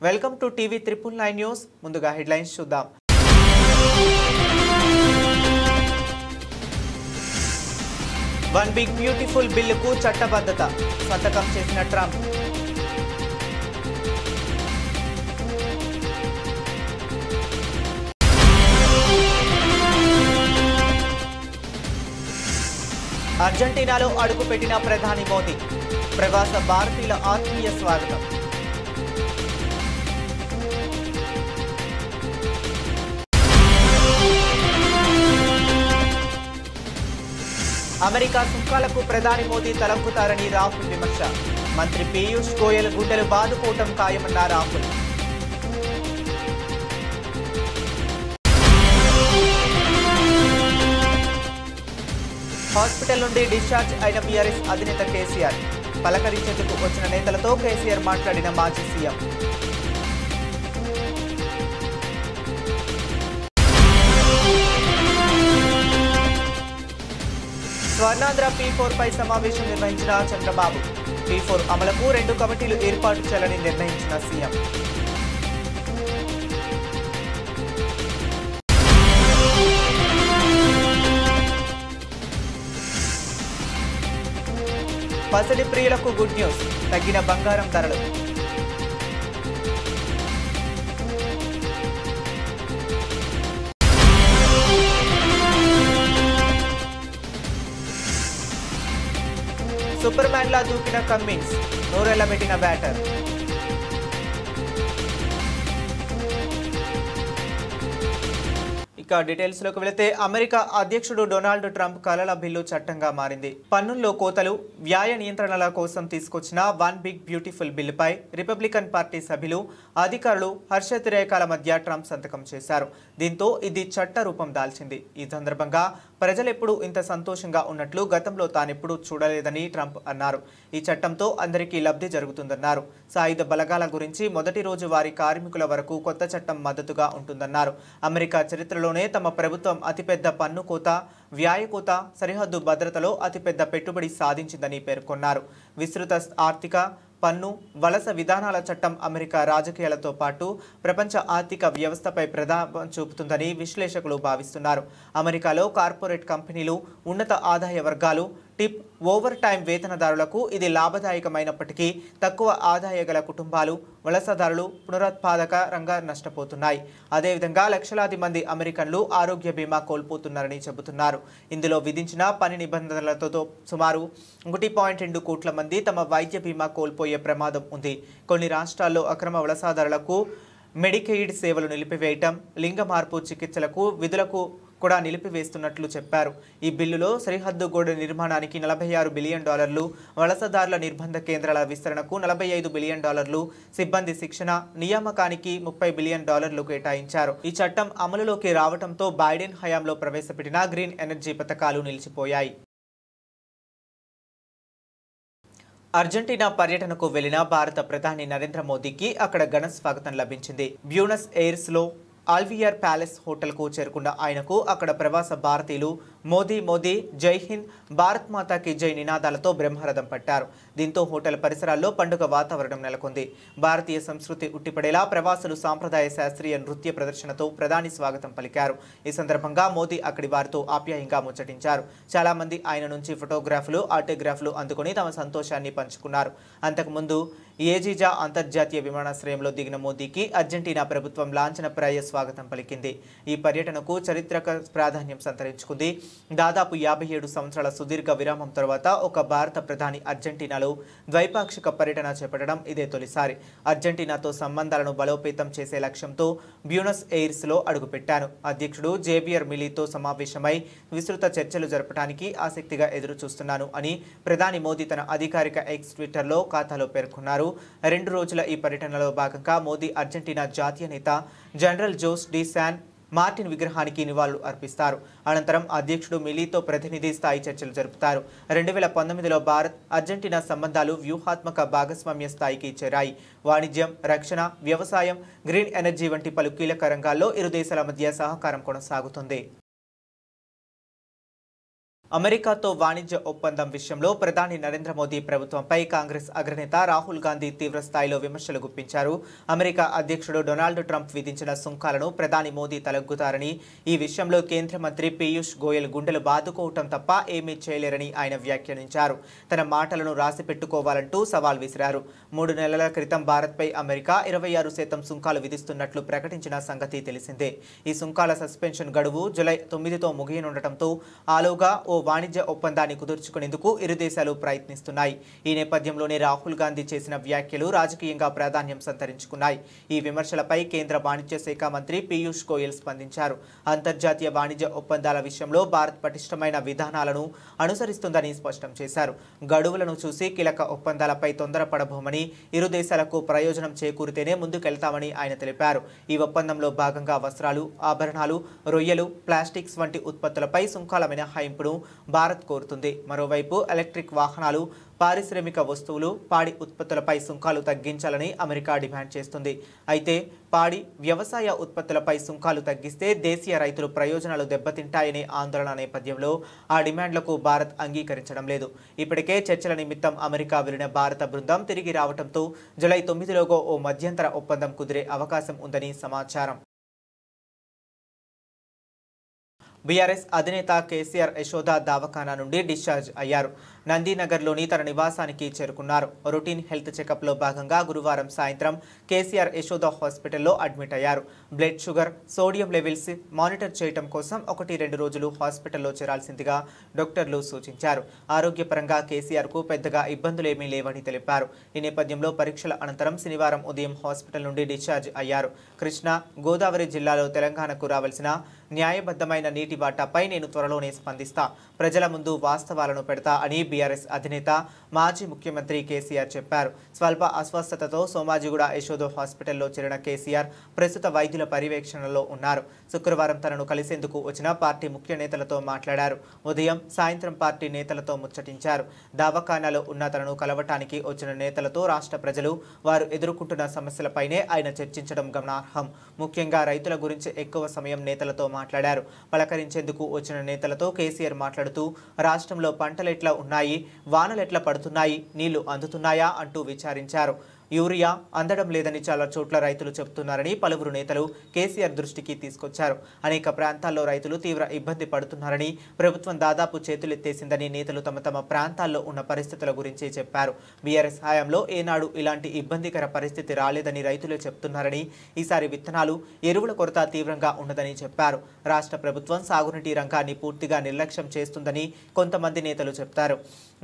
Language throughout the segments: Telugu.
Welcome to TV 999 news. ముందుగా హెడ్లైన్స్ చూద్దాం. వన్ బిగ్ బ్యూటిఫుల్ బిల్లుకు చట్టబద్ధత సంతకం చేసిన ట్రంప్. అర్జెంటీనాలో అడుగుపెట్టిన ప్రధాని మోదీ. ప్రవాస భారతీయుల ఆత్మీయ స్వాగతం. అమెరికా సుంకాలకు ప్రధాని మోదీ తలొగ్గుతారని రాహుల్ విమర్శ. మంత్రి పీయూష్ గోయల్ గుండెలు బాదుకోవటం ఖాయమన్న రాహుల్. హాస్పిటల్ నుండి డిశ్చార్జ్ అయిన బీఆర్ఎస్ అధినేత కేసీఆర్. పలకరించేందుకు వచ్చిన నేతలతో కేసీఆర్ మాట్లాడిన మాజీ సీఎం. స్వర్ణాంధ్ర P4 పై సమావేశం నిర్వహించిన చంద్రబాబు. P4 అమలుకు 2 కమిటీలు ఏర్పాటు చేయాలని నిర్ణయించిన సీఎం. పసిడి ప్రియులకు గుడ్ న్యూస్. తగ్గిన బంగారం ధరలు. సూపర్ మ్యాన్ లా దూకిన కమ్మిన్స్. నోరెళ్లబెట్టిన బ్యాటర్. ఇక డీటెయిల్స్ లోకి వెళితే అమెరికా అధ్యక్షుడు డొనాల్డ్ ట్రంప్ కలల బిల్లు చట్టంగా మారింది. పన్నుల్లో కోతలు, వ్యయ నియంత్రణల కోసం తీసుకొచ్చిన వన్ బిగ్ బ్యూటిఫుల్ బిల్లుపై రిపబ్లికన్ పార్టీ సభ్యులు, అధికారులు హర్షాతిరేకాల మధ్య ట్రంప్ సంతకం చేశారు. దీంతో ఇది చట్ట రూపం దాల్చింది. ఈ సందర్భంగా ప్రజలెప్పుడు ఇంత సంతోషంగా ఉన్నట్లు గతంలో తానెప్పుడూ చూడలేదని ట్రంప్ అన్నారు. ఈ చట్టంతో అందరికీ లబ్ధి జరుగుతుందన్నారు. సాయుధ బలగాల గురించి మొదటి రోజు వారి కార్మికుల వరకు కొత్త చట్టం మద్దతుగా ఉంటుందన్నారు. అమెరికా చరిత్రలోనే తమ ప్రభుత్వం అతిపెద్ద పన్ను కోత, వ్యయ కోత, సరిహద్దు భద్రతలో అతిపెద్ద పెట్టుబడి సాధించిందని పేర్కొన్నారు. విస్తృత ఆర్థిక, పన్ను, వలస విధానాల చట్టం అమెరికా రాజకీయాలతో పాటు ప్రపంచ ఆర్థిక వ్యవస్థపై ప్రభావం చూపుతుందని విశ్లేషకులు భావిస్తున్నారు. అమెరికాలో కార్పొరేట్ కంపెనీలు, ఉన్నత ఆదాయ వర్గాలు, టిప్, ఓవర్ టైం వేతనదారులకు ఇది లాభదాయకమైనప్పటికీ తక్కువ ఆదాయ గల కుటుంబాలు, వలసదారులు పునరుత్పాదక రంగా నష్టపోతున్నాయి. అదేవిధంగా లక్షలాది మంది అమెరికన్లు ఆరోగ్య బీమా కోల్పోతున్నారని చెబుతున్నారు. ఇందులో విధించిన పని నిబంధనలతో సుమారు 1.2 కోట్ల మంది తమ వైద్య బీమా కోల్పోయే ప్రమాదం ఉంది. కొన్ని రాష్ట్రాల్లో అక్రమ వలసదారులకు మెడికెయిడ్ సేవలు నిలిపివేయటం, లింగ మార్పు చికిత్సలకు విధులకు కూడా నిలిపివేస్తున్నట్లు చెప్పారు. ఈ బిల్లులో సరిహద్దు గోడ నిర్మాణానికి $46 బిలియన్, వలసదారుల నిర్బంధ కేంద్రాల విస్తరణకు $45 బిలియన్, సిబ్బంది శిక్షణ, నియామకానికి $30 బిలియన్ కేటాయించారు. ఈ చట్టం అమలులోకి రావడంతో బైడెన్ హయాంలో ప్రవేశపెట్టిన గ్రీన్ ఎనర్జీ పథకాలు నిలిచిపోయాయి. అర్జెంటీనా పర్యటనకు వెళ్లిన భారత ప్రధాని నరేంద్ర మోదీకి అక్కడ ఘన స్వాగతం లభించింది. బ్యూనస్ ఎయిర్స్ లో ఆల్వియర్ ప్యాలెస్ హోటల్కు చేరుకున్న ఆయనకు అక్కడ ప్రవాస భారతీయులు మోదీ మోదీ, జై హింద్, భారత్ మాతాకి జై నినాదాలతో బ్రహ్మరథం పట్టారు. దీంతో హోటల్ పరిసరాల్లో పండుగ వాతావరణం నెలకొంది. భారతీయ సంస్కృతి ఉట్టిపడేలా ప్రవాసులు సాంప్రదాయ శాస్త్రీయ నృత్య ప్రదర్శనతో ప్రధాని స్వాగతం పలికారు. ఈ సందర్భంగా మోదీ అక్కడి వారితో ఆప్యాయంగా ముచ్చటించారు. చాలా మంది ఆయన నుంచి ఫోటోగ్రాఫ్లు, ఆటోగ్రాఫ్లు అందుకుని తమ సంతోషాన్ని పంచుకున్నారు. అంతకుముందు ఏజిజా అంతర్జాతీయ విమానాశ్రయంలో దిగిన మోదీకి అర్జెంటీనా ప్రభుత్వం లాంఛనప్రాయ స్వాగతం పలికింది. ఈ పర్యటనకు చారిత్రక ప్రాధాన్యం సంతరించుకుంది. దాదాపు 57 సంవత్సరాల సుదీర్ఘ విరామం తర్వాత ఒక భారత ప్రధాని అర్జెంటీనాలో ద్వైపాక్షిక పర్యటన చేపట్టడం ఇదే తొలిసారి. అర్జెంటీనాతో సంబంధాలను బలోపేతం చేసే లక్ష్యంతో బ్యూనస్ ఎయిర్స్ లో అడుగుపెట్టాను. అధ్యక్షుడు జేవియర్ మిలీతో సమావేశమై విస్తృత చర్చలు జరపడానికి ఆసక్తిగా ఎదురు చూస్తున్నాను అని ప్రధాని మోదీ తన అధికారిక ఎక్స్ ట్విట్టర్లో ఖాతాలో పేర్కొన్నారు. 2 రోజుల ఈ పర్యటనలో భాగంగా మోదీ అర్జెంటీనా జాతీయ నేత general Jose de San Martin విగ్రహానికి నివాళులు అర్పిస్తారు. అనంతరం అధ్యక్షుడు మిలీతో ప్రతినిధి స్థాయి చర్చలు జరుపుతారు. 2019లో భారత్ అర్జెంటీనా సంబంధాలు వ్యూహాత్మక భాగస్వామ్య స్థాయికి చేరాయి. వాణిజ్యం, రక్షణ, వ్యవసాయం, గ్రీన్ ఎనర్జీ వంటి పలు కీలక రంగాల్లో ఇరు దేశాల మధ్య సహకారం కొనసాగుతుంది. అమెరికాతో వాణిజ్య ఒప్పందం విషయంలో ప్రధాని నరేంద్ర మోదీ ప్రభుత్వంపై కాంగ్రెస్ అగ్రనేత రాహుల్ గాంధీ తీవ్ర స్థాయిలో విమర్శలు గుప్పించారు. అమెరికా అధ్యక్షుడు డొనాల్డ్ ట్రంప్ విధించిన సుంకాలను ప్రధాని మోదీ తలగ్గుతారని, ఈ విషయంలో కేంద్ర మంత్రి పీయూష్ గోయల్ గుండెలు బాదుకోవటం తప్ప ఏమీ చేయలేరని ఆయన వ్యాఖ్యానించారు. తన మాటలను రాసి పెట్టుకోవాలంటూ సవాల్ విసిరారు. 3 నెలల క్రితం భారత్పై అమెరికా 26% సుంకాలు విధిస్తున్నట్లు ప్రకటించిన సంగతి తెలిసిందే. ఈ సుంకాల సస్పెన్షన్ గడువు జూలై 9తో ముగియనుండటంతో ఆలోగా ఓ వాణిజ్య ఒప్పందాన్ని కుదుర్చుకునేందుకు ఇరు దేశాలు ప్రయత్నిస్తున్నాయి. ఈ నేపథ్యంలోనే రాహుల్ గాంధీ చేసిన వ్యాఖ్యలు రాజకీయంగా ప్రాధాన్యం సంతరించుకున్నాయి. ఈ విమర్శలపై కేంద్ర వాణిజ్య శాఖ మంత్రి పీయూష్ గోయల్ స్పందించారు. అంతర్జాతీయ వాణిజ్య ఒప్పందాల విషయంలో భారత్ పటిష్టమైన విధానాలను అనుసరిస్తుందని స్పష్టం చేశారు. గడువులను చూసి కీలక ఒప్పందాలపై తొందరపడబోమని, ఇరు దేశాలకు ప్రయోజనం చేకూరితేనే ముందుకెళ్తామని ఆయన తెలిపారు. ఈ ఒప్పందంలో భాగంగా వస్త్రాలు, ఆభరణాలు, రొయ్యలు, ప్లాస్టిక్స్ వంటి ఉత్పత్తులపై సుంకాల మినహాయింపును భారత్ కోరుతుంది. మరోవైపు ఎలక్ట్రిక్ వాహనాలు, పారిశ్రామిక వస్తువులు, పాడి ఉత్పత్తులపై సుంకాలు తగ్గించాలని అమెరికా డిమాండ్ చేస్తుంది. అయితే పాడి, వ్యవసాయ ఉత్పత్తులపై సుంకాలు తగ్గిస్తే దేశీయ రైతులు ప్రయోజనాలు దెబ్బతింటాయనే ఆందోళన నేపథ్యంలో ఆ డిమాండ్లకు భారత్ అంగీకరించడం లేదు. ఇప్పటికే చర్చల నిమిత్తం అమెరికా వెళ్లిన భారత బృందం తిరిగి రావడంతో జూలై 9లోగా ఓ మధ్యంతర ఒప్పందం కుదిరే అవకాశం ఉందని సమాచారం. బీఆర్ఎస్ అధినేత కేసీఆర్ యశోద దవాఖానా నుండి డిశ్చార్జ్ అయ్యారు. నందీనగర్లోని తన నివాసానికి చేరుకున్నారు. రొటీన్ హెల్త్ చెకప్లో భాగంగా గురువారం సాయంత్రం కేసీఆర్ యశోద హాస్పిటల్లో అడ్మిట్ అయ్యారు. Blood sugar, sodium levels monitor చేయడం కోసం 1-2 రోజులు హాస్పిటల్లో చేరాల్సిందిగా డాక్టర్లు సూచించారు. ఆరోగ్యపరంగా కేసీఆర్కు పెద్దగా ఇబ్బందులేమీ లేవని తెలిపారు. ఈ నేపథ్యంలో పరీక్షల అనంతరం శనివారం ఉదయం హాస్పిటల్ నుండి డిశ్చార్జ్ అయ్యారు. కృష్ణా, గోదావరి జిల్లాలో తెలంగాణకు రావాల్సిన న్యాయబద్ధమైన నీటి వాటాపై నేను త్వరలోనే స్పందిస్తా, ప్రజల ముందు వాస్తవాలను పెడతా అని బీఆర్ఎస్ అధినేత, మాజీ ముఖ్యమంత్రి కేసీఆర్ చెప్పారు. స్వల్ప అస్వస్థతతో సోమాజిగూడ యశోద హాస్పిటల్లో చేరిన కేసీఆర్ ప్రస్తుత వైద్యుల పర్యవేక్షణలో ఉన్నారు. శుక్రవారం తనను కలిసేందుకు వచ్చిన పార్టీ ముఖ్య నేతలతో మాట్లాడారు. ఉదయం, సాయంత్రం పార్టీ నేతలతో ముచ్చటించారు. దవాఖానాలో ఉన్న తనను కలవటానికి వచ్చిన నేతలతో రాష్ట్ర ప్రజలు వారు ఎదుర్కొంటున్న సమస్యలపైనే ఆయన చర్చించడం గమనార్హం. ముఖ్యంగా రైతుల గురించి ఎక్కువ సమయం నేతలతో మాట్లాడారు. పలకరించేందుకు వచ్చిన నేతలతో కేసీఆర్ మాట్లాడుతూ రాష్ట్రంలో పంటలెట్లా ఉన్నాయి, వానలెట్లా పడుతున్నాయి, నీళ్లు అందుతున్నాయా అంటూ విచారించారు. యూరియా అందడం లేదని చాలా చోట్ల రైతులు చెబుతున్నారని పలువురు నేతలు కేసీఆర్ దృష్టికి తీసుకొచ్చారు. అనేక ప్రాంతాల్లో రైతులు తీవ్ర ఇబ్బంది పడుతున్నారని, ప్రభుత్వం దాదాపు చేతులెత్తేసిందని నేతలు తమ ప్రాంతాల్లో ఉన్న పరిస్థితుల గురించి చెప్పారు. బీఆర్ఎస్ హయాంలో ఏనాడు ఇలాంటి ఇబ్బందికర పరిస్థితి రాలేదని రైతులే చెప్తున్నారని, ఈసారి విత్తనాలు, ఎరువుల కొరత తీవ్రంగా ఉన్నదని చెప్పారు. రాష్ట్ర ప్రభుత్వం సాగునీటి రంగాన్ని పూర్తిగా నిర్లక్ష్యం చేస్తుందని కొంతమంది నేతలు చెప్తారు.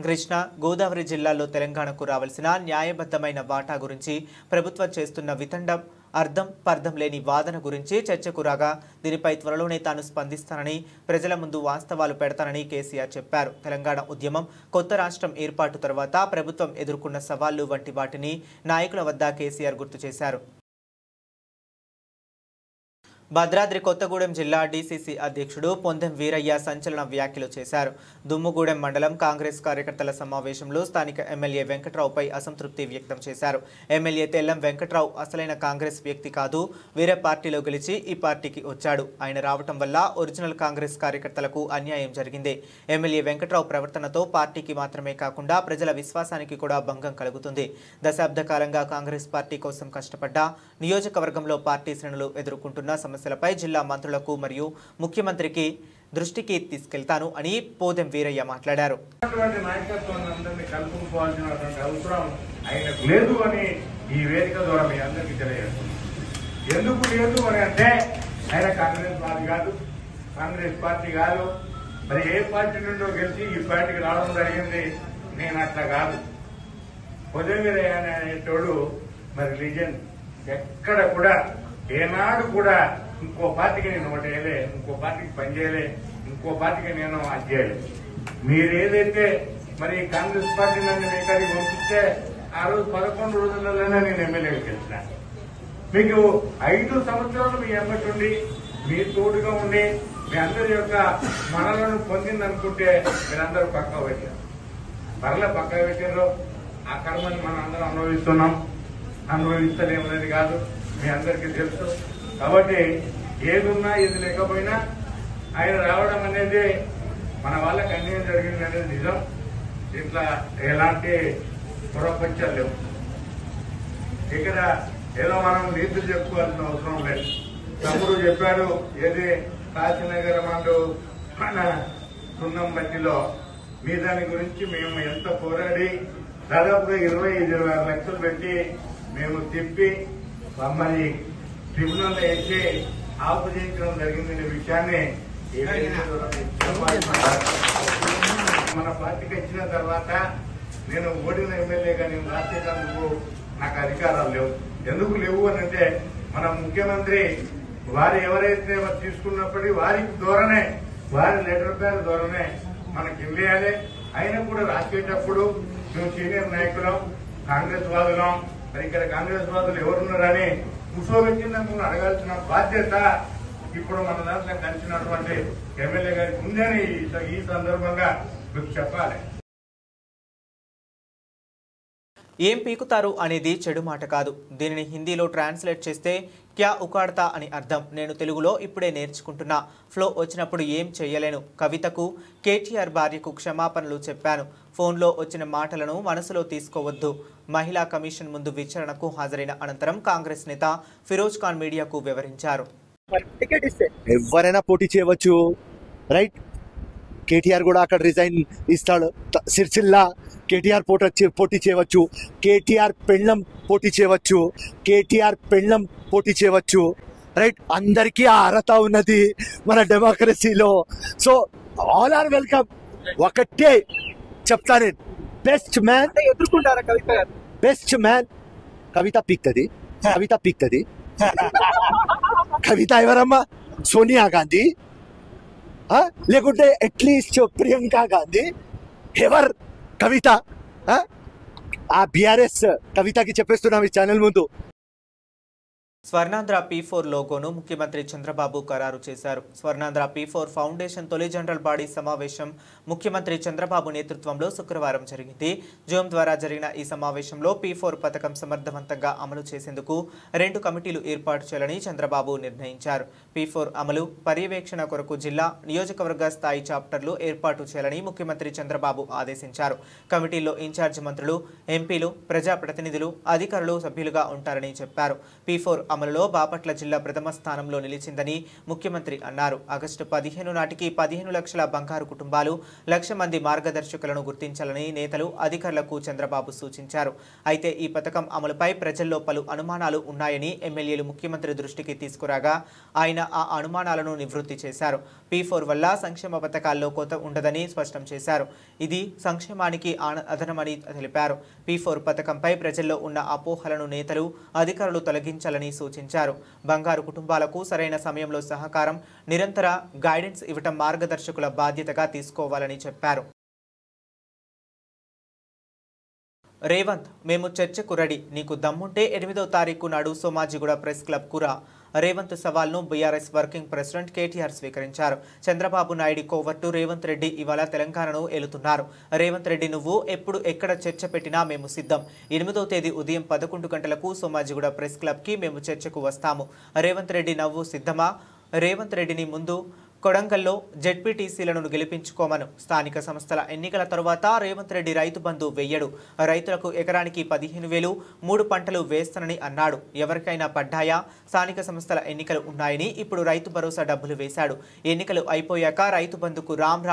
కృష్ణా, గోదావరి జిల్లాల్లో తెలంగాణకు రావాల్సిన న్యాయబద్ధమైన వాటా గురించి ప్రభుత్వం చేస్తున్న వితండం, అర్థం పర్థం లేని వాదన గురించి చర్చకు రాగా దీనిపై త్వరలోనే తాను స్పందిస్తానని, ప్రజల ముందు వాస్తవాలు పెడతానని కేసీఆర్ చెప్పారు. తెలంగాణ ఉద్యమం, కొత్త రాష్ట్రం ఏర్పాటు తర్వాత ప్రభుత్వం ఎదుర్కొన్న సవాళ్లు వంటి వాటిని నాయకుల వద్ద కేసీఆర్ గుర్తు చేశారు. భద్రాద్రి కొత్తగూడెం జిల్లా డీసీసీ అధ్యక్షుడు పొందెం వీరయ్య సంచలన వ్యాఖ్యలు చేశారు. దుమ్ముగూడెం మండలం కాంగ్రెస్ కార్యకర్తల సమావేశంలో స్థానిక ఎమ్మెల్యే వెంకట్రావుపై అసంతృప్తి వ్యక్తం చేశారు. ఎమ్మెల్యే తెల్లం వెంకట్రావు అసలైన కాంగ్రెస్ వ్యక్తి కాదు, వేరే పార్టీలో గెలిచి ఈ పార్టీకి వచ్చాడు. ఆయన రావటం వల్ల ఒరిజినల్ కాంగ్రెస్ కార్యకర్తలకు అన్యాయం జరిగింది. ఎమ్మెల్యే వెంకట్రావు ప్రవర్తనతో పార్టీకి మాత్రమే కాకుండా ప్రజల విశ్వాసానికి కూడా భంగం కలుగుతుంది. దశాబ్ద కాలంగా కాంగ్రెస్ పార్టీ కోసం కష్టపడ్డా నియోజకవర్గంలో పార్టీ శ్రేణులు ఎదుర్కొంటున్న సమస్యలపై జిల్లా మంత్రులకు మరియు ముఖ్యమంత్రికి దృష్టికి తీసుకెళ్తాను అని పొందెం వీరయ్య మాట్లాడారు. ఎందుకు లేదు అని అంటే ఆయన కాంగ్రెస్ పార్టీ కాదు, కాంగ్రెస్ పార్టీ కాదు, మరి ఏ పార్టీ నుండో గెలిచి ఈ పార్టీకి రావడం జరిగింది. నేను అట్లా కాదు. పొందెం వీరయ్య అనేటోడు మరి రిలీజన్ ఎక్కడ కూడా ఏనాడు కూడా ఇంకో పార్టీకి నేను ఓటు వేయలే, ఇంకో పార్టీకి పనిచేయలే, ఇంకో పార్టీకి నేను అది చేయలే. మీరు ఏదైతే మరి కాంగ్రెస్ పార్టీ నన్ను మీ ఇక్కడికి పంపిస్తే ఆ రోజు 11 రోజులలోనే నేను ఎమ్మెల్యేకి గెలిచిన. మీకు 5 సంవత్సరాలు మీ ఎమ్మటి ఉండి, మీ తోడుగా ఉండి, మీ అందరి యొక్క మనలను పొందిందనుకుంటే మీరందరూ పక్క పెట్టారు. మరలా పక్క పెట్టారు. ఆ కర్మని మనం అందరం అనుభవిస్తున్నాం. అనుభవిస్తలేమనేది కాదు, మీ అందరికీ తెలుసు. కాబట్టి ఏదున్నా ఏది లేకపోయినా ఆయన రావడం అనేది మన వాళ్ళకి అన్యాయం జరిగింది అనేది నిజం. ఇట్లా ఎలాంటి పొరపంచాలు లేవు. ఇక్కడ ఏదో మనం నీతులు చెప్పుకోవాల్సిన అవసరం లేదు. తమ్ముడు చెప్పాడు, ఏది కాశీనగర్ మండు మన సున్నం బట్టిలో మీ దాని గురించి మేము ఎంత పోరాడి దాదాపుగా 25-26 లక్షలు పెట్టి మేము తిప్పి మమ్మల్ని ట్రిబ్యునల్ వేసి ఆపు చేయించడం జరిగిందనే విషయాన్ని మన పార్టీకి వచ్చిన తర్వాత నేను ఓడిన ఎమ్మెల్యేగా నేను రాసేటందుకు నాకు అధికారాలు లేవు. ఎందుకు లేవు అని అంటే మన ముఖ్యమంత్రి వారు ఎవరైతే తీసుకున్నప్పటికీ వారి ధోరణే, వారి లెటర్ ప్యాడ్ ధోరణే మనకి ఇవ్వాలి. అయినా కూడా రాసేటప్పుడు మేము సీనియర్ నాయకులం, కాంగ్రెస్ వాదులం, మరి ఇక్కడ కాంగ్రెస్ వాదులు ఎవరున్నారని కూర్చోబెట్టినందుకు అడగాల్సిన బాధ్యత ఇప్పుడు మన దాంట్లో కలిసినటువంటి ఎమ్మెల్యే గారికి ఉందని ఈ సందర్భంగా మీకు చెప్పాలి. ఏం పీకుతారు అనేది చెడు మాట కాదు. దీనిని హిందీలో ట్రాన్స్లేట్ చేస్తే క్యా ఉకాడతా అని అర్థం. నేను తెలుగులో ఇప్పుడే నేర్చుకుంటున్నా. ఫ్లో వచ్చినప్పుడు ఏం చేయలేను. కవితకు కేటీఆర్ భార్యకు క్షమాపణలు చెప్పాను. ఫోన్లో వచ్చిన మాటలను మనసులో తీసుకోవద్దు. మహిళా కమిషన్ ముందు విచారణకు హాజరైన అనంతరం కాంగ్రెస్ నేత ఫిరోజ్ ఖాన్ మీడియాకు వివరించారు. ఎవరైనా పోటీ చేయవచ్చు, రైట్? కేటీఆర్ కూడా అక్కడ రిజైన్ ఇస్తాడు. సిరిసిల్లా కేటీఆర్ పోటీ చేయవచ్చు, కేటీఆర్ పెళ్ళం పోటీ చేయవచ్చు, కేటీఆర్ పెళ్ళం పోటీ చేయవచ్చు, రైట్? అందరికీ ఆ అర్హత ఉన్నది మన డెమోక్రసీలో. So all are welcome. ఒకటే చెప్తా నేను, బెస్ట్ మ్యాన్ ఎదుర్కొంటారా కవిత గారు? బెస్ట్ మ్యాన్ కవిత పీక్తది. కవిత పీక్తది. కవిత ఎవరమ్మా? సోనియా గాంధీ లేకుంటే అట్లీస్ట్ ప్రియాంక గాంధీ? ఎవర్ కవిత? ఆ బీఆర్ఎస్ కవితకి చెప్పేస్తున్నాం ఈ ఛానల్ ముందు. స్వర్ణాంధ్ర P4 లోగోను ముఖ్యమంత్రి చంద్రబాబు ఖరారు చేశారు. స్వర్ణాంధ్ర P4 ఫౌండేషన్ తొలి జనరల్ బాడీ సమావేశం ముఖ్యమంత్రి చంద్రబాబు నేతృత్వంలో శుక్రవారం జరిగింది. జూమ్ ద్వారా జరిగిన ఈ సమావేశంలో P4 పథకం సమర్థవంతంగా అమలు చేసేందుకు 2 కమిటీలు ఏర్పాటు చేయాలని చంద్రబాబు నిర్ణయించారు. P4 అమలు పర్యవేక్షణ కొరకు జిల్లా, నియోజకవర్గ స్థాయి చాప్టర్లు ఏర్పాటు చేయాలని ముఖ్యమంత్రి చంద్రబాబు ఆదేశించారు. కమిటీల్లో ఇన్ఛార్జ్ మంత్రులు, ఎంపీలు, ప్రజాప్రతినిధులు, అధికారులు సభ్యులుగా ఉంటారని చెప్పారు. P4 అమలులో బాపట్ల జిల్లా ప్రథమ స్థానంలో నిలిచిందని ముఖ్యమంత్రి అన్నారు. ఆగస్టు 15 నాటికి 15 లక్షల బంగారు కుటుంబాలు, 1,00,000 మంది మార్గదర్శకులను గుర్తించాలని నేతలు, అధికారులకు చంద్రబాబు సూచించారు. అయితే ఈ పథకం అమలుపై ప్రజల్లో పలు అనుమానాలు ఉన్నాయని ఎమ్మెల్యేలు ముఖ్యమంత్రి దృష్టికి తీసుకురాగా ఆయన ఆ అనుమానాలను నివృత్తి చేశారు. P4 వల్ల సంక్షేమ పథకాల్లో కోత ఉండదని స్పష్టం చేశారు. ఇది సంక్షేమానికి అదనమని తెలిపారు. P4 పథకంపై ప్రజల్లో ఉన్న అపోహలను నేతలు, అధికారులు తొలగించాలని సూచించారు. బంగారు కుటుంబాలకు సరైన సమయంలో సహకారం, నిరంతర గైడెన్స్ ఇవ్వటం మార్గదర్శకుల బాధ్యతగా తీసుకోవాలని చెప్పారు. రేవంత్, మేము చర్చకు రెడీ. నీకు దమ్ముంటే 8వ తారీఖు నాడు సోమాజిగూడ ప్రెస్ క్లబ్ కురా. రేవంత్ సవాల్ను బీఆర్ఎస్ వర్కింగ్ ప్రెసిడెంట్ కేటీఆర్ స్వీకరించారు. చంద్రబాబు నాయుడు కోవర్టు రేవంత్ రెడ్డి ఇవాళ తెలంగాణను ఏలుతున్నారు. రేవంత్ రెడ్డి, నువ్వు ఎప్పుడు ఎక్కడ చర్చ పెట్టినా మేము సిద్ధం. 8వ తేదీ ఉదయం 11 గంటలకు సోమాజిగూడ ప్రెస్ క్లబ్కి మేము చర్చకు వస్తాము. రేవంత్ రెడ్డి, నవ్వు సిద్ధమా? రేవంత్ రెడ్డిని ముందు కొడంగల్లో జెడ్పీటీసీలను గెలిపించుకోమను. స్థానిక సంస్థల ఎన్నికల తర్వాత రేవంత్ రెడ్డి రైతు బంధు వెయ్యడు. రైతులకు ఎకరానికి 15,000, 3 పంటలు వేస్తానని అన్నాడు. ఎవరికైనా పడ్డాయా? స్థానిక సంస్థల ఎన్నికలు ఉన్నాయని ఇప్పుడు రైతు భరోసా డబ్బులు వేశాడు. ఎన్నికలు అయిపోయాక రైతు బంధుకు రామ్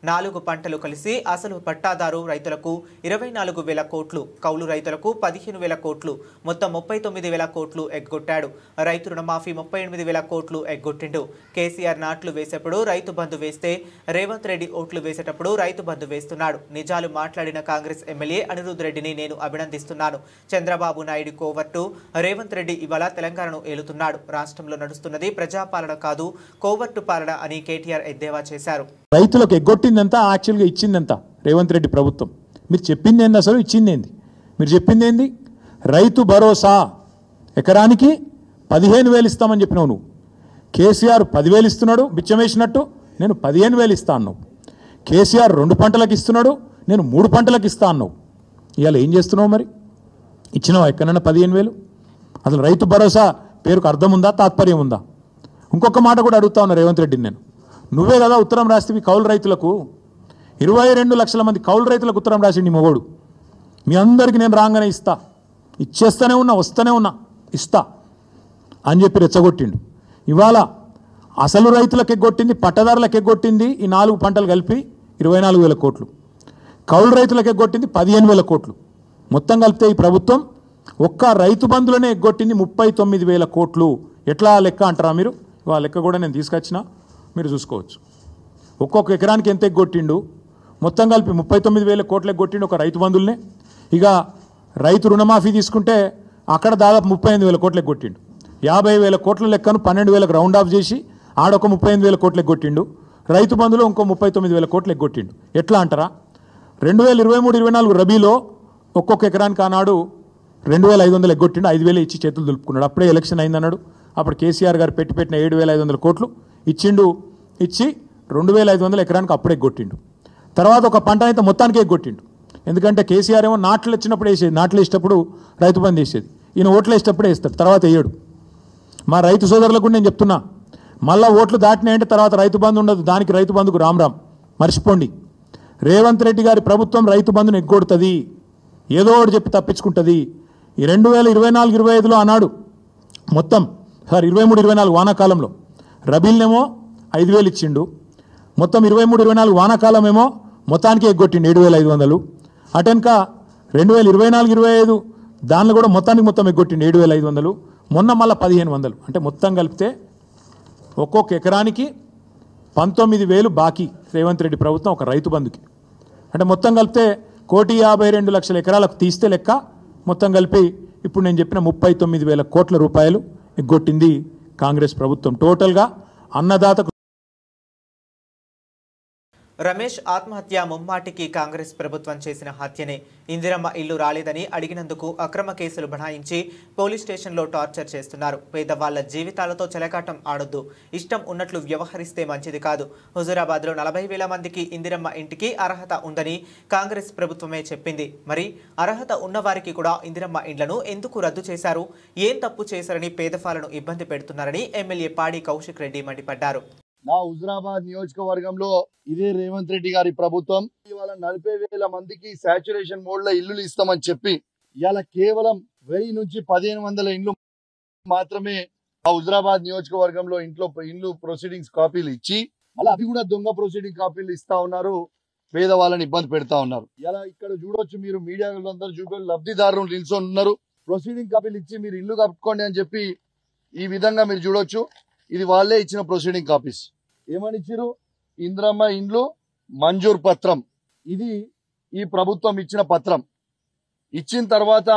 4 పంటలు కలిసి అసలు పట్టాదారు రైతులకు 24,000 కోట్లు, కౌలు రైతులకు 15,000 కోట్లు, మొత్తం 39,000 కోట్లు ఎగ్గొట్టాడు. రైతు రుణమాఫీ 38,000 కోట్లు ఎగ్గొట్టిండు. కేసీఆర్ నాట్లు వేసేప్పుడు రైతు బంధు వేస్తే రేవంత్ రెడ్డి ఓట్లు వేసేటప్పుడు రైతు బంధు వేస్తున్నాడు. నిజాలు మాట్లాడిన కాంగ్రెస్ ఎమ్మెల్యే అనిరుద్ రెడ్డిని నేను అభినందిస్తున్నాను. చంద్రబాబు నాయుడు కోవర్టు రేవంత్ రెడ్డి ఇవాళ తెలంగాణను ఏలుతున్నాడు. రాష్ట్రంలో నడుస్తున్నది ప్రజాపాలన కాదు, కోవర్టు పాలన అని కేటీఆర్ ఎద్దేవా చేశారు. రైతులకు ఎగ్గొట్టిందంతా యాక్చువల్గా ఇచ్చిందంతా రేవంత్ రెడ్డి ప్రభుత్వం. మీరు చెప్పింది ఏంది? అసలు ఇచ్చింది ఏంది? మీరు చెప్పింది ఏంది? రైతు భరోసా ఎకరానికి 15,000 ఇస్తామని చెప్పినావు నువ్వు. కేసీఆర్ 10,000 ఇస్తున్నాడు బిచ్చం వేసినట్టు, నేను 15,000 ఇస్తా అన్నావు. కేసీఆర్ 2 పంటలకు ఇస్తున్నాడు, నేను 3 పంటలకు ఇస్తా అన్నావు. ఇవాళ ఏం చేస్తున్నావు మరి? ఇచ్చినావా ఎక్కడన్నా 15,000? అసలు రైతు భరోసా పేరుకు అర్థం ఉందా, తాత్పర్యం ఉందా? ఇంకొక మాట కూడా అడుగుతా ఉన్నా రేవంత్ రెడ్డిని నేను. నువ్వే కదా ఉత్తరం రాస్తే కౌలు రైతులకు 22 లక్షల మంది కౌలు రైతులకు ఉత్తరం రాసిండి మొగోడు. మీ అందరికీ నేను రాగానే ఇస్తా, ఇచ్చేస్తూనే ఉన్నా, వస్తూనే ఉన్నా, ఇస్తా అని చెప్పి రెచ్చగొట్టిండు. ఇవాళ అసలు రైతులకు ఎగ్గొట్టింది, పట్టదారులకు ఎగ్గొట్టింది ఈ 4 పంటలు కలిపి 24,000 కోట్లు, కౌలు రైతులకు ఎగ్గొట్టింది 15,000 కోట్లు. మొత్తం కలిపితే ఈ ప్రభుత్వం ఒక్క రైతు బంధులనే ఎగ్గొట్టింది 39,000 కోట్లు. ఎట్లా లెక్క అంటారా మీరు? ఇవాళ లెక్క కూడా నేను తీసుకొచ్చిన, మీరు చూసుకోవచ్చు. ఒక్కొక్క ఎకరానికి ఎంత ఎగ్గొట్టిండు, మొత్తం కలిపి 39,000 కోట్లు ఎగ్గొట్టిండు ఒక రైతు బంధుల్నే. ఇక రైతు రుణమాఫీ తీసుకుంటే అక్కడ దాదాపు 38,000 కోట్లు ఎగ్గొట్టిండు. 50,000 కోట్ల లెక్కను 12,000కు రౌండ్ ఆఫ్ చేసి ఆడొక 38,000 కోట్లు ఎగ్గొట్టిండు. రైతు బంధులో ఇంకో 39,000 కోట్లు ఎగ్గొట్టిండు. ఎట్లా అంటారా? 2023-24 రబీలో ఒక్కొక్క ఎకరానికి ఆనాడు 2,500 ఎగ్గొట్టిండు, 5,000 ఇచ్చి చేతులు దులుపుకున్నాడు. అప్పుడే ఎలక్షన్ అయిందన్నాడు. అప్పుడు కేసీఆర్ గారు పెట్టిన 7,500 కోట్లు ఇచ్చిండు. ఇచ్చి 2,500 ఎకరానికి అప్పుడే ఎగ్గొట్టిండు. తర్వాత ఒక పంట అయితే మొత్తానికి ఎగ్గొట్టిండు. ఎందుకంటే కేసీఆర్ ఏమో నాట్లు వచ్చినప్పుడు వేసేది, నాట్లు వేసేటప్పుడు రైతు బంధు వేసేది, ఈయన ఓట్లు వేసేటప్పుడే వేస్తాడు, తర్వాత వేయడు. మా రైతు సోదరులకు నేను చెప్తున్నా, మళ్ళీ ఓట్లు దాటినాయంటే తర్వాత రైతు బంధు ఉండదు. దానికి రైతు బంధుకు రామ్ మర్చిపోండి. రేవంత్ రెడ్డి గారి ప్రభుత్వం రైతు బంధును ఎగ్గొడుతుంది, ఏదో ఒకటి చెప్పి తప్పించుకుంటుంది. ఈ 2024-25లో ఆనాడు మొత్తం 23-24 వానాకాలంలో రబీల్నేమో 5,000 ఇచ్చిండు, మొత్తం 23-24 వానాకాలం ఏమో మొత్తానికి ఎగ్గొట్టిండు 7,500. అటెనక 2024-25 దానిలో కూడా మొత్తం ఎగ్గొట్టిండు 7,500. మొన్న మళ్ళీ 1,500. అంటే మొత్తం కలిపితే ఒక్కొక్క ఎకరానికి 19,000 బాకీ రేవంత్ రెడ్డి ప్రభుత్వం ఒక రైతు బంధుకి. అంటే మొత్తం కలిపితే 1,52,00,000 ఎకరాలకు తీస్తే లెక్క మొత్తం కలిపి ఇప్పుడు నేను చెప్పిన 39,000 కోట్ల రూపాయలు ఎగ్గొట్టింది కాంగ్రెస్ ప్రభుత్వం. టోటల్గా అన్నదాతకు. రమేష్ ఆత్మహత్య ముమ్మాటికి కాంగ్రెస్ ప్రభుత్వం చేసిన హత్యనే. ఇందిరమ్మ ఇల్లు రాలేదని అడిగినందుకు అక్రమ కేసులు బనాయించి పోలీస్ స్టేషన్లో టార్చర్ చేస్తున్నారు. పేదవాళ్ల జీవితాలతో చెలకాటం ఆడొద్దు, ఇష్టం ఉన్నట్లు వ్యవహరిస్తే మంచిది కాదు. హుజూరాబాద్లో 40,000 మందికి ఇందిరమ్మ ఇంటికి అర్హత ఉందని కాంగ్రెస్ ప్రభుత్వమే చెప్పింది. మరి అర్హత ఉన్నవారికి కూడా ఇందిరమ్మ ఇండ్లను ఎందుకు రద్దు చేశారు? ఏం తప్పు చేశారని పేదవాళ్లను ఇబ్బంది పెడుతున్నారని ఎమ్మెల్యే పాడి కౌశిక్ రెడ్డి మండిపడ్డారు. నా హుజూరాబాద్ నియోజకవర్గంలో ఇదే రేవంత్ రెడ్డి గారి ప్రభుత్వం ఇవాళ 40,000 మందికి సాచురేషన్ మోడ్ లో ఇల్లులు ఇస్తామని చెప్పి ఇవాళ కేవలం 1000 నుంచి 1,500 ఇండ్లు మాత్రమే ఆ హుజూరాబాద్ నియోజకవర్గంలో ఇండ్లు ప్రొసీడింగ్స్ కాపీలు ఇచ్చి మళ్ళీ అవి కూడా దొంగ ప్రొసీడింగ్ కాపీలు ఇస్తా ఉన్నారు. పేదవాళ్ళని ఇబ్బంది పెడతా ఉన్నారు. ఇలా ఇక్కడ చూడొచ్చు, మీరు మీడియాలో అందరూ చూడండి, లబ్ధిదారులు నిల్చొని ఉన్నారు. ప్రొసీడింగ్ కాపీలు ఇచ్చి మీరు ఇల్లు కట్టుకోండి అని చెప్పి ఈ విధంగా మీరు చూడొచ్చు. ఇది వాళ్ళే ఇచ్చిన ప్రొసీడింగ్ కాపీస్. ఏమని ఇచ్చారు? ఇందిరమ్మ ఇండ్లు మంజూర్ పత్రం. ఇది ఈ ప్రభుత్వం ఇచ్చిన పత్రం. ఇచ్చిన తర్వాత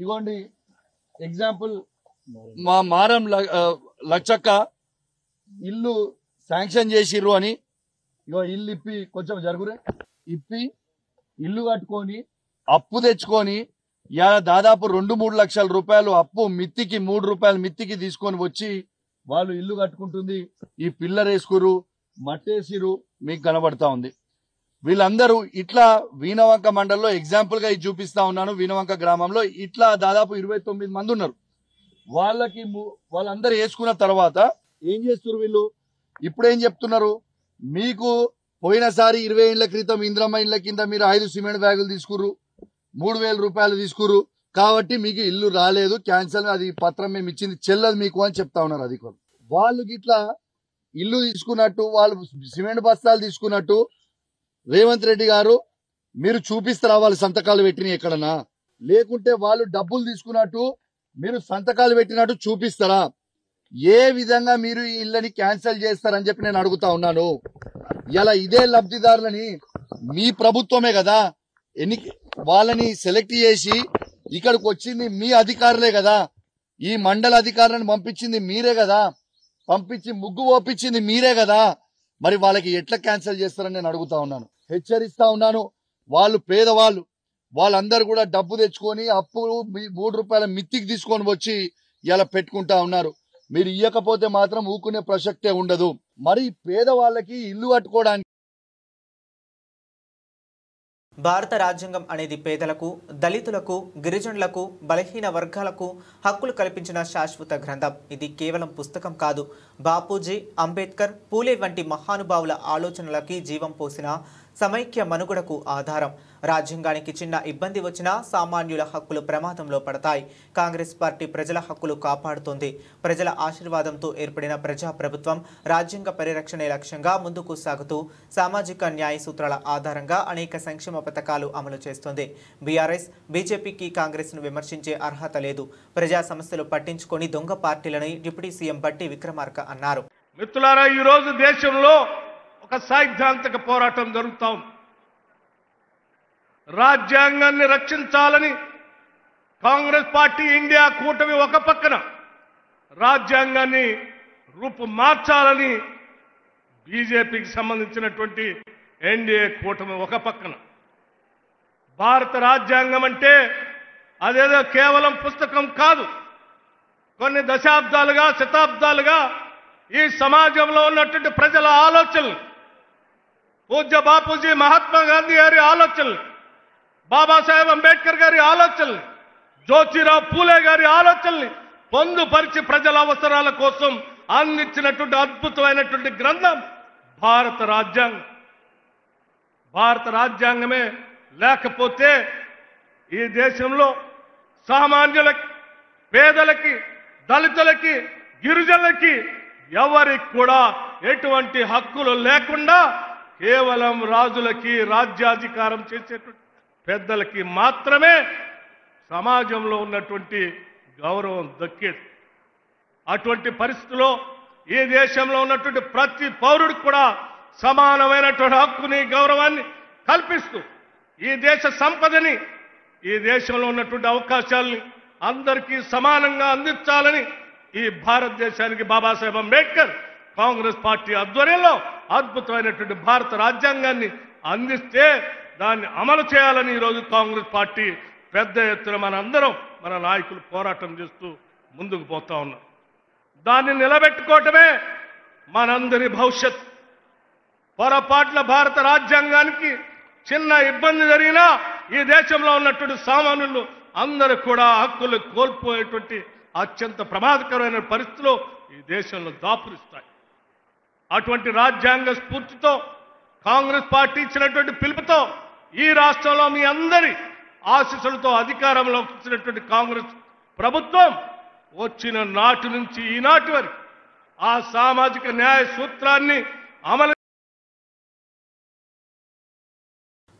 ఇగోండి ఎగ్జాంపుల్, మా మారం లచ్చక్క ఇల్లు శాంక్షన్ చేసిర్రు అని ఇగో ఇల్లు ఇప్పి కొంచెం జరుగురే ఇప్పి ఇల్లు కట్టుకొని అప్పు తెచ్చుకొని దాదాపు 2-3 లక్షల రూపాయలు అప్పు మిత్తికి 3 రూపాయలు మిత్తికి తీసుకొని వచ్చి వాళ్ళు ఇల్లు కట్టుకుంటుంది. ఈ పిల్లర్ వేసుకురు, మట్టేసిరు, మీకు కనబడతా ఉంది. వీళ్ళందరూ ఇట్లా వీణవంక మండలంలో ఎగ్జాంపుల్ గా ఇది చూపిస్తా ఉన్నాను. వీణవంక గ్రామంలో ఇట్లా దాదాపు 29 మంది ఉన్నారు. వాళ్ళందరూ వేసుకున్న తర్వాత ఏం చేస్తున్నారు వీళ్ళు? ఇప్పుడు ఏం చెప్తున్నారు? మీకు పోయినసారి 20 ఏళ్ల క్రితం ఇందిరమ్మ ఇళ్ల కింద మీరు 5 సిమెంట్ బ్యాగులు తీసుకురు, 3,000 రూపాయలు తీసుకురు, కాబట్టి మీకు ఇల్లు రాలేదు, క్యాన్సల్, అది పత్రం మేము ఇచ్చింది చెల్లదు మీకు అని చెప్తా ఉన్నారు అధికారులు. వాళ్ళు గిట్లా ఇల్లు తీసుకున్నట్టు, వాళ్ళు సిమెంట్ బస్తాలు తీసుకున్నట్టు రేవంత్ రెడ్డి గారు మీరు చూపిస్తారా వాళ్ళు సంతకాలు పెట్టిన ఎక్కడన్నా? లేకుంటే వాళ్ళు డబ్బులు తీసుకున్నట్టు మీరు సంతకాలు పెట్టినట్టు చూపిస్తారా? ఏ విధంగా మీరు ఈ ఇళ్ళని క్యాన్సిల్ చేస్తారని చెప్పి నేను అడుగుతా ఉన్నాను. ఇలా ఇదే లబ్ధిదారులని మీ ప్రభుత్వమే కదా వాళ్ళని సెలెక్ట్ చేసి ఇక్కడికి వచ్చింది మీ అధికారులే కదా, ఈ మండల అధికారులను పంపించింది మీరే కదా, పంపించి ముగ్గు ఓపించింది మీరే కదా, మరి వాళ్ళకి ఎట్లా క్యాన్సిల్ చేస్తారని నేను అడుగుతా ఉన్నాను, హెచ్చరిస్తా ఉన్నాను. వాళ్ళు పేదవాళ్ళు, వాళ్ళందరూ కూడా డబ్బు తెచ్చుకొని అప్పు 3 రూపాయల మిత్తికి తీసుకొని వచ్చి ఇలా పెట్టుకుంటా ఉన్నారు. మీరు ఇయ్యకపోతే మాత్రం ఊకునే ప్రసక్తే ఉండదు. మరి పేదవాళ్ళకి ఇల్లు కట్టుకోవడానికి భారత రాజ్యాంగం అనేది పేదలకు, దళితులకు, గిరిజనులకు, బలహీన వర్గాలకు హక్కులు కల్పించిన శాశ్వత గ్రంథం. ఇది కేవలం పుస్తకం కాదు, బాపూజీ, అంబేద్కర్, పూలే వంటి మహానుభావుల ఆలోచనలకి జీవం పోసిన సమైక్య మనుగడకు ఆధారం. రాజ్యాంగానికి చిన్న ఇబ్బంది వచ్చినా సామాన్యుల హక్కులు ప్రమాదంలో పడతాయి. కాంగ్రెస్ పార్టీ ప్రజల హక్కులు కాపాడుతోంది. ప్రజల ఆశీర్వాదంతో ఏర్పడిన ప్రజాప్రభుత్వం రాజ్యాంగ పరిరక్షణే లక్ష్యంగా ముందుకు సాగుతూ సామాజిక న్యాయ సూత్రాల ఆధారంగా అనేక సంక్షేమ పథకాలు అమలు చేస్తోంది. బీఆర్ఎస్, బీజేపీకి కాంగ్రెస్ను విమర్శించే అర్హత లేదు. ప్రజా సమస్యలు పట్టించుకొని దొంగ పార్టీలని డిప్యూటీ సీఎం బట్టి విక్రమార్క అన్నారు. మిత్రులారా, ఈ రోజు దేశంలో ఒక సైద్ధాంతిక పోరాటం జరుగుతా ఉంది. రాజ్యాంగాన్ని రక్షించాలని కాంగ్రెస్ పార్టీ, ఇండియా కూటమి ఒక పక్కన, రాజ్యాంగాన్ని రూపుమార్చాలని బీజేపీకి సంబంధించినటువంటి ఎన్డీఏ కూటమి ఒక పక్కన. భారత రాజ్యాంగం అంటే అదేదో కేవలం పుస్తకం కాదు. కొన్ని దశాబ్దాలుగా, శతాబ్దాలుగా ఈ సమాజంలో ఉన్నటువంటి ప్రజల ఆలోచనలు, పూజ్య బాపూజీ మహాత్మా గాంధీ గారి ఆలోచనలు, బాబాసాహెబ్ అంబేద్కర్ గారి ఆలోచనలు, జ్యోతిరావు పూలే గారి ఆలోచనల్ని పొందుపరిచి ప్రజల అవసరాల కోసం అందించినటువంటి అద్భుతమైనటువంటి గ్రంథం భారత రాజ్యాంగం. భారత రాజ్యాంగమే లేకపోతే ఈ దేశంలో సామాన్యులకి, పేదలకి, దళితులకి, గిరిజనులకి ఎవరికి కూడా ఎటువంటి హక్కులు లేకుండా కేవలం రాజులకి, రాజ్యాధికారం చేసేటువంటి పెద్దలకి మాత్రమే సమాజంలో ఉన్నటువంటి గౌరవం దక్కేది. అటువంటి పరిస్థితిలో ఈ దేశంలో ఉన్నటువంటి ప్రతి పౌరుడికి కూడా సమానమైనటువంటి హక్కుని, గౌరవాన్ని కల్పిస్తూ ఈ దేశ సంపదని, ఈ దేశంలో ఉన్నటువంటి అవకాశాలని అందరికీ సమానంగా అందించాలని ఈ భారతదేశానికి బాబాసాహెబ్ అంబేద్కర్ కాంగ్రెస్ పార్టీ ఆధ్వర్యంలో అద్భుతమైనటువంటి భారత రాజ్యాంగాన్ని అందిస్తే దాన్ని అమలు చేయాలని ఈరోజు కాంగ్రెస్ పార్టీ పెద్ద ఎత్తున మనందరం, మన నాయకులు పోరాటం చేస్తూ ముందుకు పోతా ఉన్నాం. దాన్ని నిలబెట్టుకోవటమే మనందరి భవిష్యత్. పొరపాట్ల భారత రాజ్యాంగానికి చిన్న ఇబ్బంది జరిగినా ఈ దేశంలో ఉన్నటువంటి సామాన్యులు అందరూ కూడా హక్కులు కోల్పోయేటువంటి అత్యంత ప్రమాదకరమైన పరిస్థితులు ఈ దేశంలో దాపురిస్తాయి. అటువంటి రాజ్యాంగ స్ఫూర్తితో కాంగ్రెస్ పార్టీ ఇచ్చినటువంటి పిలుపుతో ఈ రాష్ట్రంలో మీ అందరి ఆశీస్సులతో అధికారంలోకి వచ్చినటువంటి కాంగ్రెస్ ప్రభుత్వం వచ్చిన నాటి నుంచి ఈనాటి వరకు ఆ సామాజిక న్యాయ సూత్రాన్ని అమలు.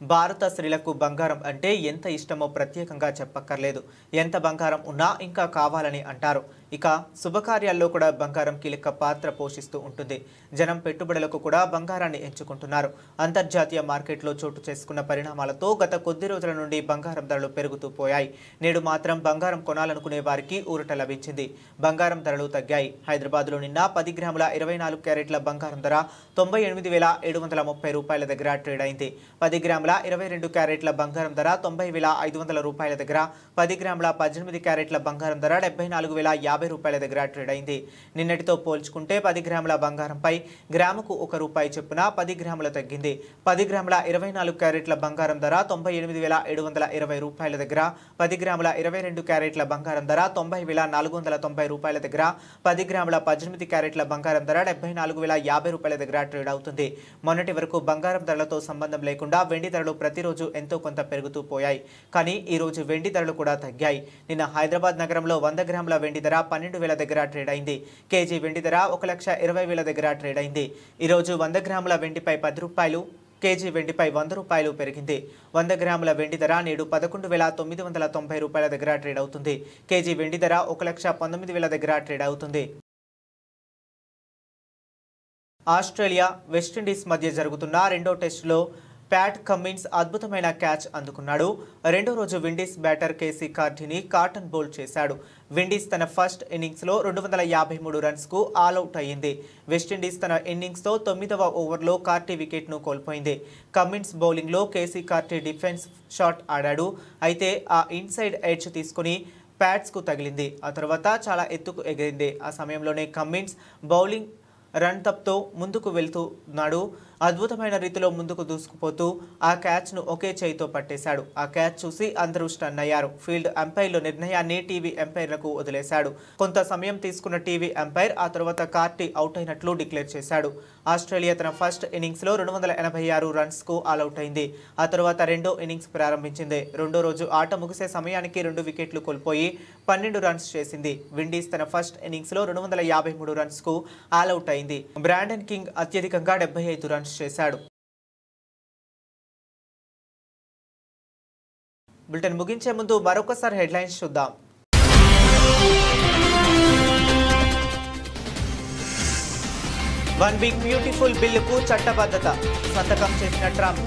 భారత స్త్రీలకు బంగారం అంటే ఎంత ఇష్టమో ప్రత్యేకంగా చెప్పక్కర్లేదు. ఎంత బంగారం ఉన్నా ఇంకా కావాలని అంటారు. ఇక శుభకార్యాల్లో కూడా బంగారం కీలక పాత్ర పోషిస్తూ ఉంటుంది. జనం పెట్టుబడులకు కూడా బంగారాన్ని ఎంచుకుంటున్నారు. అంతర్జాతీయ మార్కెట్లో చోటు చేసుకున్న పరిణామాలతో గత కొద్ది రోజుల నుండి బంగారం ధరలు పెరుగుతూ పోయాయి. నేడు మాత్రం బంగారం కొనాలనుకునే వారికి ఊరట లభించింది. బంగారం ధరలు తగ్గాయి. హైదరాబాద్లో నిన్న 10 గ్రాముల 24 క్యారెట్ల బంగారం ధర 98,730 రూపాయల దగ్గర ట్రేడ్ అయింది. 10 గ్రాముల 22 క్యారెట్ల బంగారం ధర 90,500 రూపాయల దగ్గర, 10 గ్రాముల 18 క్యారెట్ల బంగారం ధర 74,050 రూపాయల దగ్గర ట్రేడ్ అయింది. నిన్నటితో పోల్చుకుంటే 10 గ్రాముల బంగారంపై గ్రాముకు ₹1 చొప్పున 10 గ్రాముల తగ్గింది. 10 గ్రాముల 24 క్యారెట్ల బంగారం ధర 98,720 రూపాయల దగ్గర, 10 గ్రాముల 22 క్యారెట్ల బంగారం ధర 90,490 రూపాయల దగ్గర, 10 గ్రాముల 18 క్యారెట్ల బంగారం ధర 74,050 రూపాయల దగ్గర ట్రేడ్ అవుతుంది. మొన్నటి వరకు బంగారం ధరలతో సంబంధం లేకుండా వెండి ధరలు ప్రతిరోజు ఎంతో కొంత పెరుగుతూ పోయాయి. కానీ ఈ రోజు వెండి ధరలు కూడా తగ్గాయి. నిన్న హైదరాబాద్ నగరంలో 100 గ్రాముల వెండి ధర 12,000 దగ్గర ట్రేడ్ అయింది. కేజీ వెండి ధర 1,20,000 దగ్గర ట్రేడ్ అయింది. ఈ రోజు 100 గ్రాముల వెండిపై ₹10, కేజీ వెండిపై ₹100 పెరిగింది. 100 గ్రాముల వెండి ధర నేడు 11,990 రూపాయల దగ్గర ట్రేడ్ అవుతుంది. కేజీ వెండి ధర 1,19,000 దగ్గర ట్రేడ్ అవుతుంది. ఆస్ట్రేలియా, వెస్టిండీస్ మధ్య జరుగుతున్న రెండో టెస్టులో ప్యాట్ కమిన్స్ అద్భుతమైన క్యాచ్ అందుకున్నాడు. రెండో రోజు విండీస్ బ్యాటర్ కేసీ కార్టీని కాటన్ బౌల్ చేశాడు. విండీస్ తన ఫస్ట్ ఇన్నింగ్స్లో 253 రన్స్కు ఆల్అవుట్ అయ్యింది. వెస్టిండీస్ తన ఇన్నింగ్స్తో 9వ ఓవర్లో కార్టీ వికెట్ను కోల్పోయింది. కమిన్స్ బౌలింగ్లో కేసీ కార్టీ డిఫెన్స్ షాట్ ఆడాడు. అయితే ఆ ఇన్సైడ్ ఎడ్జ్ తీసుకుని ప్యాట్స్కు తగిలింది. ఆ తర్వాత చాలా ఎత్తుకు ఎగిరింది. ఆ సమయంలోనే కమిన్స్ బౌలింగ్ రన్ తప్తో ముందుకు వెళ్తున్నాడు. అద్భుతమైన రీతిలో ముందుకు దూసుకుపోతూ ఆ క్యాచ్ను ఒకే చేయితో పట్టేశాడు. ఆ క్యాచ్ చూసి అందరూ స్టన్ అయ్యారు. ఫీల్డ్ అంపైర్ల నిర్ణయాన్ని టీవీ అంపైర్లకు వదిలేశాడు. కొంత సమయం తీసుకున్న టీవీ అంపైర్ ఆ తర్వాత కార్టీ అవుట్ అయినట్లు డిక్లేర్ చేశాడు. ఆస్ట్రేలియా తన ఫస్ట్ ఇన్నింగ్స్లో 286 రన్స్కు ఆల్అవుట్ అయింది. ఆ తర్వాత రెండో ఇన్నింగ్స్ ప్రారంభించింది. రెండో రోజు ఆట ముగిసే సమయానికి 2 వికెట్లు కోల్పోయి 12 రన్స్ చేసింది. విండీస్ తన ఫస్ట్ ఇన్నింగ్స్లో 253 రన్స్కు ఆల్అవుట్ అయింది. బ్రాండన్ కింగ్ అత్యధికంగా 75 రన్స్ చేశాడు. బులెటిన్ ముగించే ముందు మరొకసారి హెడ్లైన్స్ చూద్దాం. వన్ బిగ్ బ్యూటిఫుల్ బిల్లుకు చట్టబద్ధత సంతకం చేసిన ట్రంప్.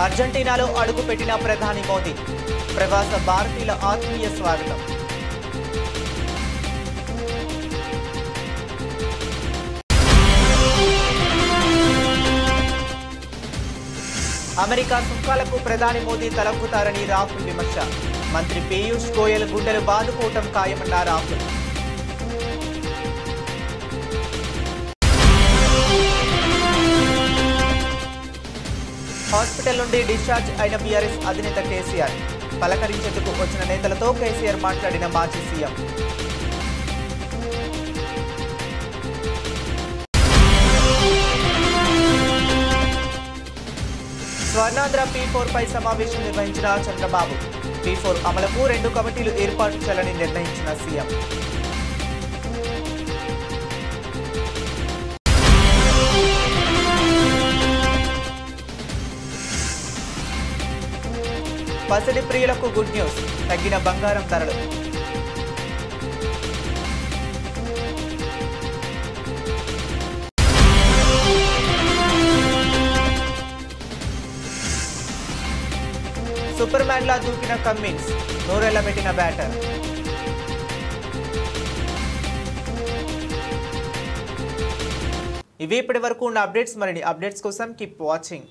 అర్జెంటీనాలో అడుగుపెట్టిన ప్రధాని మోదీ. ప్రవాస భారతీయుల ఆత్మీయ స్వాగతం. అమెరికా సుంకాలకు ప్రధాని మోదీ తలొక్కుతారని రాహుల్ విమర్శ. మంత్రి పీయూష్ గోయల్ గుండెలు బాదుకోవటం ఖాయమన్న రాహుల్. హాస్పిటల్ నుండి డిశ్చార్జ్ అయిన బీఆర్ఎస్ అధినేత కేసీఆర్. పలకరించేందుకు వచ్చిన నేతలతో కేసీఆర్ మాట్లాడిన మాజీ సీఎం. స్వర్ణాంధ్ర P4 పై సమావేశం నిర్వహించిన చంద్రబాబు. P4 అమలుకు 2 కమిటీలు ఏర్పాటు చేయాలని నిర్ణయించిన సీఎం. పసిడి ప్రియులకు గుడ్ న్యూస్. తగ్గిన బంగారం ధరలు. సూపర్ మ్యాన్ లా దూకిన కమ్మిన్స్. నోరెళ్లబెట్టిన బ్యాటర్. ఇవి ఇప్పటి వరకు ఉన్న అప్డేట్స్. మరిన్ని అప్డేట్స్ కోసం కీప్ వాచింగ్.